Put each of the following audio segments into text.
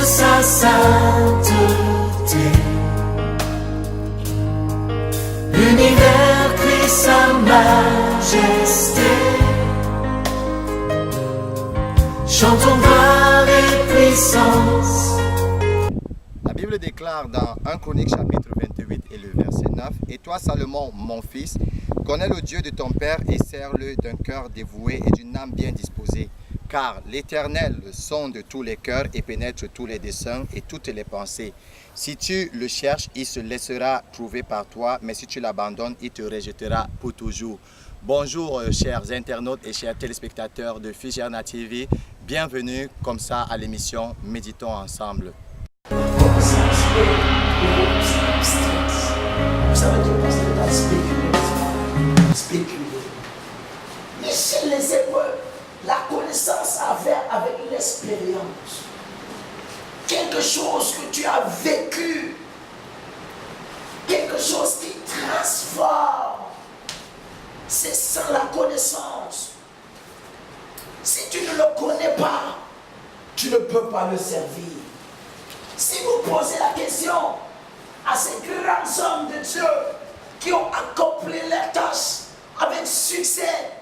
sa sainteté. L'univers crie sa majesté. Chantons gloire et puissance. La Bible déclare dans 1 Chronique chapitre 28 et le verset 9 « Et toi Salomon, mon fils, connais le Dieu de ton père et sers-le d'un cœur dévoué et d'une âme bien disposée. Car l'Éternel sonde tous les cœurs et pénètre tous les desseins et toutes les pensées. Si tu le cherches, il se laissera trouver par toi, mais si tu l'abandonnes, il te rejettera pour toujours. » Bonjour chers internautes et chers téléspectateurs de Figerna TV. Bienvenue comme ça à l'émission Méditons ensemble. Vous savez tout parce que t'as spéculé. Mais chez les Hébreux, la connaissance a à faire avec l'expérience. Quelque chose que tu as vécu, quelque chose qui transforme. C'est sans la connaissance. Si tu ne le connais pas, tu ne peux pas le servir. Si vous posez la question à ces grands hommes de Dieu qui ont accompli leurs tâches avec succès,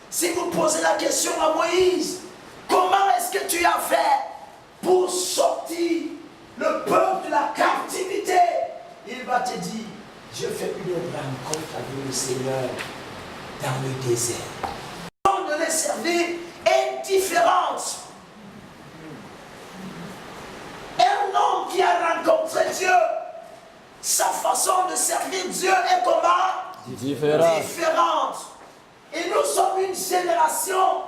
si vous posez la question à Moïse, comment est-ce que tu as fait pour sortir le peuple de la captivité? Il va te dire, je fais une rencontre avec le Seigneur dans le désert. La façon de les servir est différente. Un homme qui a rencontré Dieu, sa façon de servir Dieu est comment? Différente. Et nous sommes une génération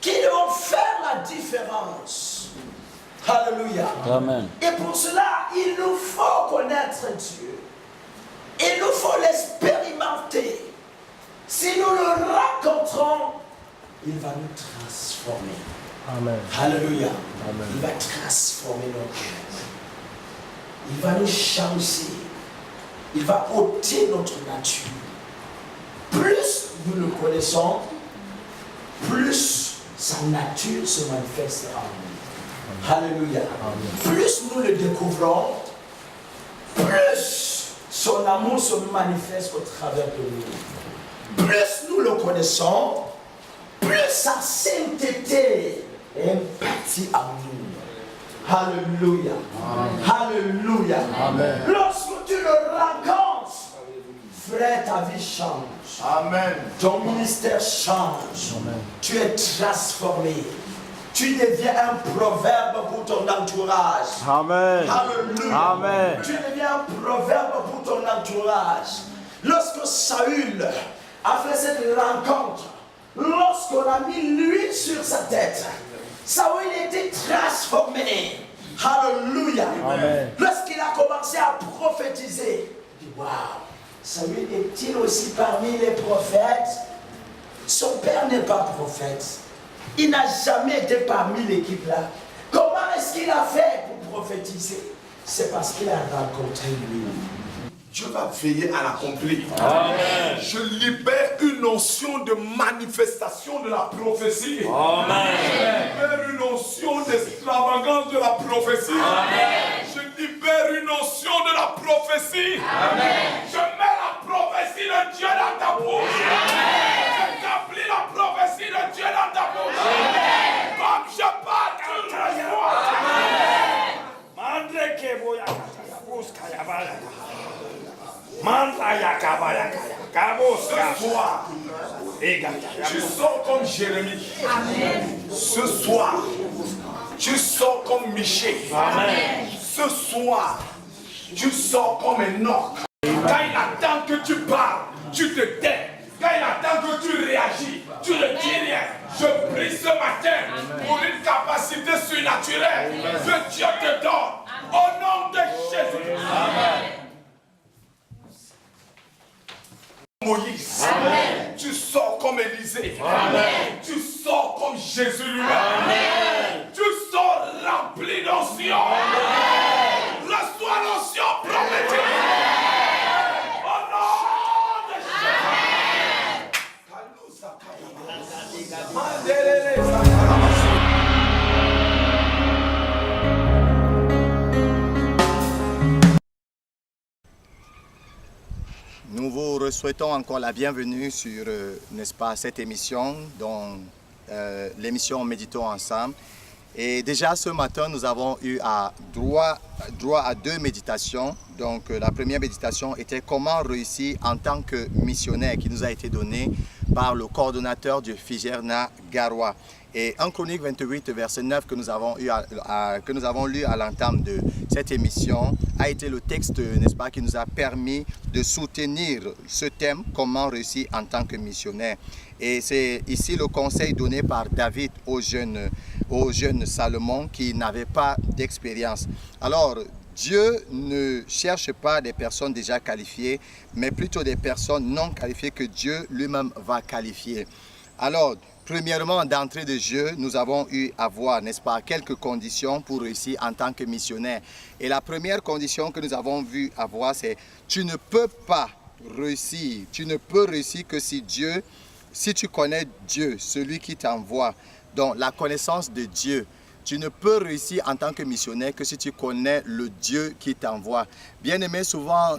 qui devons faire la différence. Alléluia. Amen. Et pour cela, il nous faut connaître Dieu. Il nous faut l'expérimenter. Si nous le rencontrons, il va nous transformer. Amen. Alléluia. Amen. Il va transformer nos cœurs. Il va nous changer. Il va ôter notre nature. Plus nous le connaissons, plus sa nature se manifeste en nous. Alléluia. Amen. Plus nous le découvrons, plus son amour se manifeste au travers de nous. Plus nous le connaissons, plus sa sainteté est bâtie en nous. Alléluia. Alléluia. Amen. Lorsque tu le rencontres, frère, ta vie change. Amen. Ton ministère change. Amen. Tu es transformé. Tu deviens un proverbe pour ton entourage. Amen. Alléluia. Amen. Tu deviens un proverbe pour ton entourage. Lorsque Saül a fait cette rencontre, lorsqu'on a mis l'huile sur sa tête, Saül était transformé. Alléluia. Amen. Lorsqu'il a commencé à prophétiser, il dit waouh, Saül est-il aussi parmi les prophètes? Son père n'est pas prophète. Il n'a jamais été parmi l'équipe là. Comment est-ce qu'il a fait pour prophétiser? C'est parce qu'il a rencontré lui. Dieu va veiller à l'accomplir. Amen. Je libère une notion de manifestation de la prophétie. Amen. Je libère une notion d'extravagance de la prophétie. Amen. Je libère une notion de la prophétie. Amen. Je mets la prophétie de Dieu dans ta bouche. J'établis la prophétie de Dieu dans ta bouche. Comme je parle, tu reçois. Ce soir, tu sors comme Jérémie. Amen. Ce soir, tu sors comme Michée. Amen. Ce soir, tu sors comme Enoch. Quand il attend que tu parles, tu te tais. Quand il attend que tu réagis, tu ne dis rien. Je prie ce matin pour une capacité surnaturelle que Dieu te donne. Au nom de Jésus. Amen. Moïse, Amen. Tu sors comme Élisée. Amen. Tu sors comme Jésus lui-même. Amen. Tu sors rempli d'onction. Reçois l'onction prophétique. Au nom de Jésus. souhaitons encore la bienvenue sur, n'est-ce pas, cette émission, dont l'émission Méditons ensemble. Et déjà ce matin, nous avons eu droit à 2 méditations. Donc la première méditation était comment réussir en tant que missionnaire, qui nous a été donnée par le coordonnateur du Figerna Garoua. Et 1 Chronique 28, verset 9 que nous avons lu à l'entame de cette émission a été le texte, n'est-ce pas, qui nous a permis de soutenir ce thème, comment réussir en tant que missionnaire. Et c'est ici le conseil donné par David au jeune Salomon qui n'avait pas d'expérience. Alors, Dieu ne cherche pas des personnes déjà qualifiées, mais plutôt des personnes non qualifiées que Dieu lui-même va qualifier. Alors, premièrement, d'entrée de jeu, nous avons eu à voir, n'est-ce pas, quelques conditions pour réussir en tant que missionnaire. Et la première condition que nous avons vu à voir, c'est tu ne peux pas réussir, tu ne peux réussir que si tu connais Dieu, celui qui t'envoie. Donc, la connaissance de Dieu. Tu ne peux réussir en tant que missionnaire que si tu connais le Dieu qui t'envoie. Bien aimé, souvent,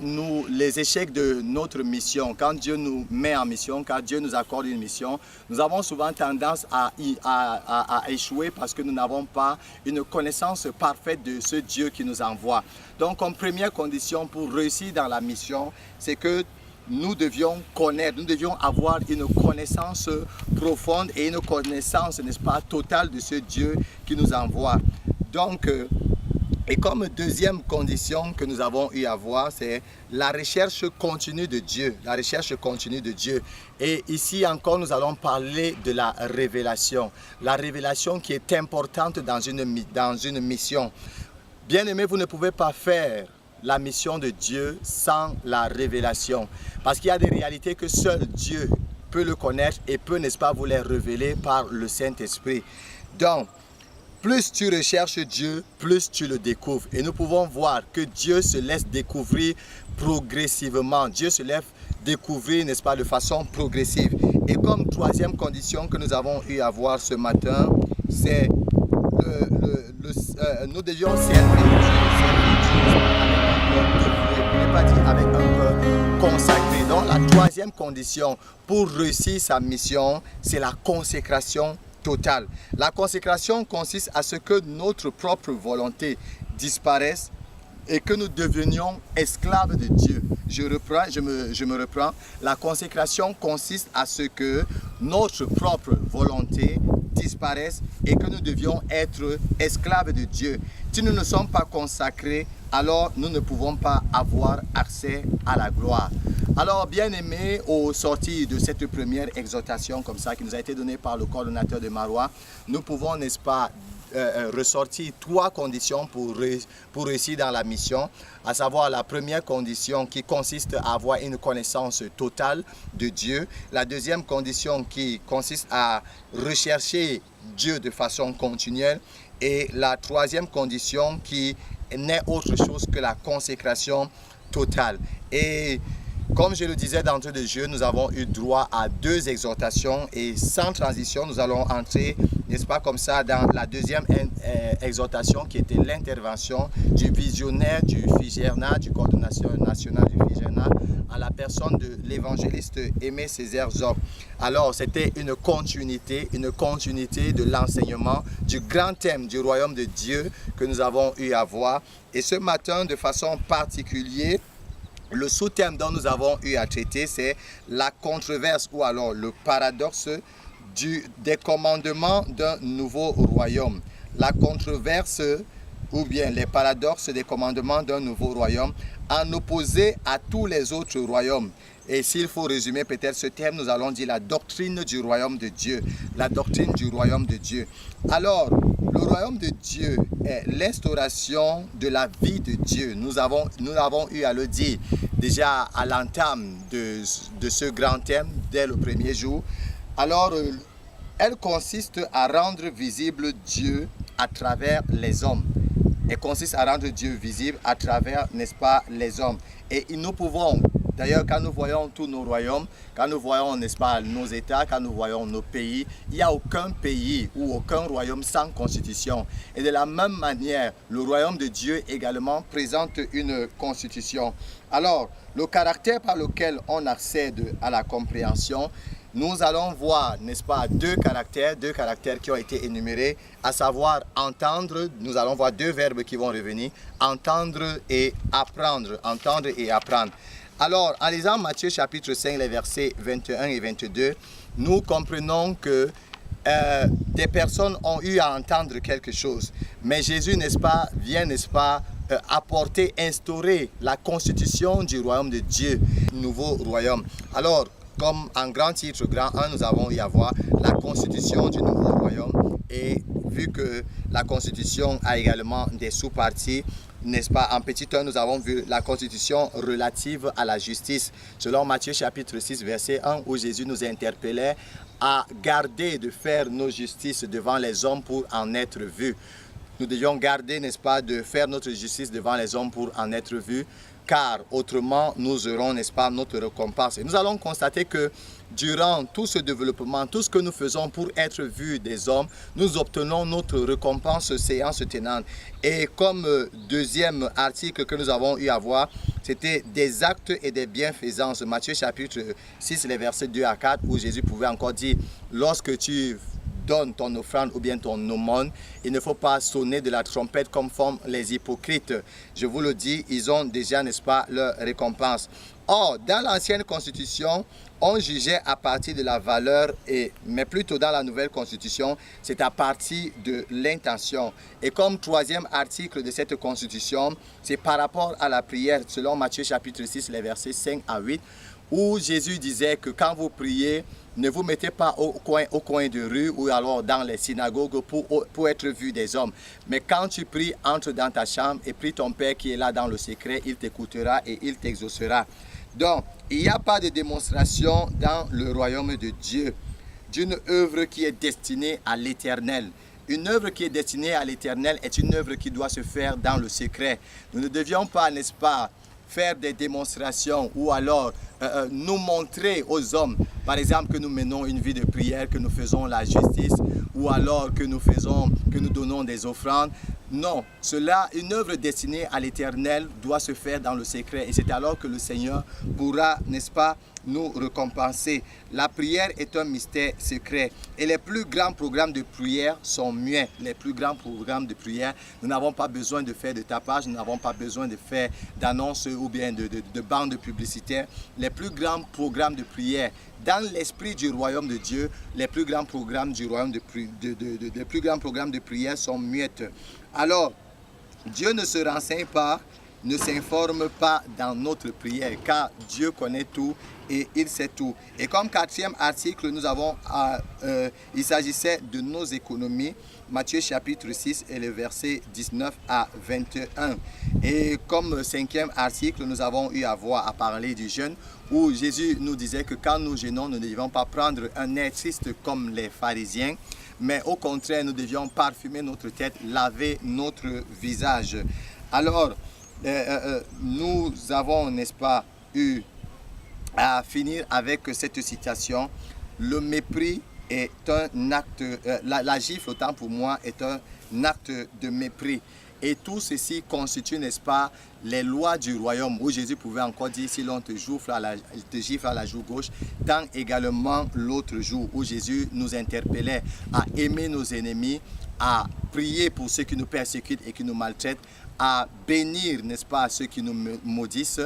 les échecs de notre mission, quand Dieu nous met en mission, quand Dieu nous accorde une mission, nous avons souvent tendance à échouer parce que nous n'avons pas une connaissance parfaite de ce Dieu qui nous envoie. Donc, comme première condition pour réussir dans la mission, c'est que nous devions connaître, nous devions avoir une connaissance profonde et une connaissance, n'est-ce pas, totale de ce Dieu qui nous envoie. Donc, et comme deuxième condition que nous avons eu à voir, c'est la recherche continue de Dieu. La recherche continue de Dieu. Et ici encore, nous allons parler de la révélation. La révélation qui est importante dans une mission. Bien aimé, vous ne pouvez pas faire la mission de Dieu sans la révélation. Parce qu'il y a des réalités que seul Dieu peut le connaître et peut, n'est-ce pas, vous les révéler par le Saint-Esprit. Donc, plus tu recherches Dieu, plus tu le découvres. Et nous pouvons voir que Dieu se laisse découvrir progressivement. Dieu se laisse découvrir, n'est-ce pas, de façon progressive. Et comme troisième condition que nous avons eu à voir ce matin, c'est nous devions servir avec un cœur consacré. Donc la troisième condition pour réussir sa mission, c'est la consécration totale. La consécration consiste à ce que notre propre volonté disparaisse et que nous devenions esclaves de Dieu. Je me reprends. La consécration consiste à ce que notre propre volonté disparaisse et que nous devions être esclaves de Dieu. Si nous ne sommes pas consacrés, alors nous ne pouvons pas avoir accès à la gloire. Alors, bien aimé, au sortir de cette première exhortation comme ça qui nous a été donnée par le coordonnateur de Maroua, nous pouvons, n'est-ce pas, ressortir 3 conditions pour réussir dans la mission, à savoir la première condition qui consiste à avoir une connaissance totale de Dieu, la deuxième condition qui consiste à rechercher Dieu de façon continuelle et la troisième condition qui n'est autre chose que la consécration totale. Et comme je le disais d'entrée de jeu, nous avons eu droit à 2 exhortations et sans transition, nous allons entrer, n'est-ce pas, comme ça, dans la deuxième exhortation qui était l'intervention du visionnaire du Figerna, du coordonnateur national du Figerna, à la personne de l'évangéliste Aimé Césaire Zoc. Alors, c'était une continuité de l'enseignement du grand thème du royaume de Dieu que nous avons eu à voir. Et ce matin, de façon particulière, le sous-thème dont nous avons eu à traiter, c'est la controverse ou alors le paradoxe des commandements d'un nouveau royaume. La controverse ou bien les paradoxes des commandements d'un nouveau royaume en opposé à tous les autres royaumes. Et s'il faut résumer peut-être ce thème, nous allons dire la doctrine du royaume de Dieu. La doctrine du royaume de Dieu. Alors, le royaume de Dieu est l'instauration de la vie de Dieu. Nous avons eu à le dire déjà à l'entame de ce grand thème dès le premier jour. Alors, elle consiste à rendre visible Dieu à travers les hommes. Elle consiste à rendre Dieu visible à travers, n'est-ce pas, les hommes. Et nous pouvons D'ailleurs, quand nous voyons tous nos royaumes, quand nous voyons, n'est-ce pas, nos États, quand nous voyons nos pays, il n'y a aucun pays ou aucun royaume sans constitution. Et de la même manière, le royaume de Dieu également présente une constitution. Alors, le caractère par lequel on accède à la compréhension, nous allons voir, n'est-ce pas, deux caractères qui ont été énumérés, à savoir entendre, nous allons voir deux verbes qui vont revenir, entendre et apprendre, entendre et apprendre. Alors, en lisant Matthieu chapitre 5, les versets 21 et 22, nous comprenons que des personnes ont eu à entendre quelque chose. Mais Jésus, n'est-ce pas, vient, n'est-ce pas, apporter, instaurer la constitution du royaume de Dieu, nouveau royaume. Alors, comme en grand titre, grand 1, nous avons eu à voir la constitution du nouveau royaume. Et vu que la constitution a également des sous-parties, n'est-ce pas, en petit 1, nous avons vu la constitution relative à la justice. Selon Matthieu chapitre 6, verset 1, où Jésus nous interpellait à garder de faire nos justices devant les hommes pour en être vus. Nous devions garder, n'est-ce pas, de faire notre justice devant les hommes pour en être vus, car autrement nous aurons, n'est-ce pas, notre récompense. Et nous allons constater que durant tout ce développement, tout ce que nous faisons pour être vus des hommes, nous obtenons notre récompense séance tenante. Et comme deuxième article que nous avons eu à voir, c'était des actes et des bienfaisances. Matthieu chapitre 6, les versets 2 à 4, où Jésus pouvait encore dire, lorsque tu donne ton offrande ou bien ton aumône, il ne faut pas sonner de la trompette comme font les hypocrites. Je vous le dis, ils ont déjà, n'est-ce pas, leur récompense. Or, dans l'ancienne constitution, on jugeait à partir de la valeur, mais plutôt dans la nouvelle constitution, c'est à partir de l'intention. Et comme troisième article de cette constitution, c'est par rapport à la prière, selon Matthieu chapitre 6, les versets 5 à 8, où Jésus disait que quand vous priez, ne vous mettez pas au coin de rue ou alors dans les synagogues pour être vu des hommes. Mais quand tu pries, entre dans ta chambre et prie ton Père qui est là dans le secret, il t'écoutera et il t'exaucera. Donc, il n'y a pas de démonstration dans le royaume de Dieu d'une œuvre qui est destinée à l'éternel. Une œuvre qui est destinée à l'éternel est une œuvre qui doit se faire dans le secret. Nous ne devions pas, n'est-ce pas, faire des démonstrations ou alors nous montrer aux hommes, par exemple, que nous menons une vie de prière, que nous faisons la justice ou alors que nous donnons des offrandes. Non, une œuvre destinée à l'éternel doit se faire dans le secret et c'est alors que le Seigneur pourra, n'est-ce pas, nous récompenser. La prière est un mystère secret et les plus grands programmes de prière sont muets. Les plus grands programmes de prière, nous n'avons pas besoin de faire de tapage, nous n'avons pas besoin de faire d'annonces ou bien de bandes publicitaires. Les plus grands programmes de prière dans l'esprit du royaume de Dieu, les plus grands programmes du royaume les plus grands programmes de prière sont muettes. Alors, Dieu ne se renseigne pas, ne s'informe pas dans notre prière, car Dieu connaît tout et il sait tout. Et comme quatrième article, nous avons, il s'agissait de nos économies, Matthieu chapitre 6 et le verset 19 à 21. Et comme cinquième article, nous avons eu à parler du jeûne, où Jésus nous disait que quand nous jeûnons, nous ne devions pas prendre un air triste comme les pharisiens, mais au contraire, nous devions parfumer notre tête, laver notre visage. Alors, nous avons, n'est-ce pas, eu à finir avec cette citation. Le mépris est un acte, la gifle, autant pour moi, est un acte de mépris. Et tout ceci constitue, n'est-ce pas, les lois du royaume, où Jésus pouvait encore dire, si l'on te gifle à la joue gauche, tant également l'autre joue, où Jésus nous interpellait à aimer nos ennemis, à prier pour ceux qui nous persécutent et qui nous maltraitent, à bénir, n'est-ce pas, ceux qui nous maudissent.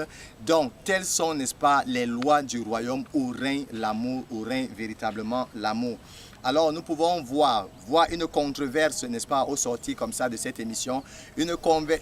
Donc, telles sont, n'est-ce pas, les lois du royaume où règne l'amour, où règne véritablement l'amour. Alors, nous pouvons voir une controverse, n'est-ce pas, au sortir comme ça de cette émission, une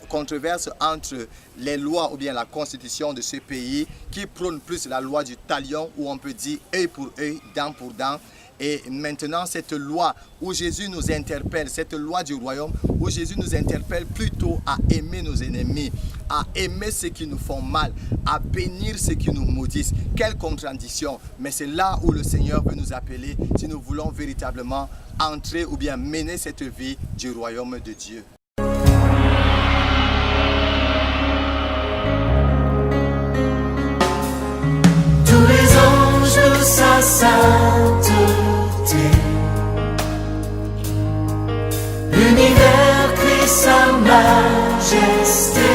controverse entre les lois ou bien la constitution de ce pays qui prône plus la loi du talion, où on peut dire œil pour œil, dent pour dent. Et maintenant, cette loi où Jésus nous interpelle, cette loi du royaume, où Jésus nous interpelle plutôt à aimer nos ennemis, à aimer ceux qui nous font mal, à bénir ceux qui nous maudissent. Quelle contradiction! Mais c'est là où le Seigneur veut nous appeler si nous voulons véritablement entrer ou bien mener cette vie du royaume de Dieu. sa sainteté. L'univers crie sa majesté.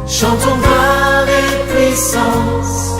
Chantons gloire et puissance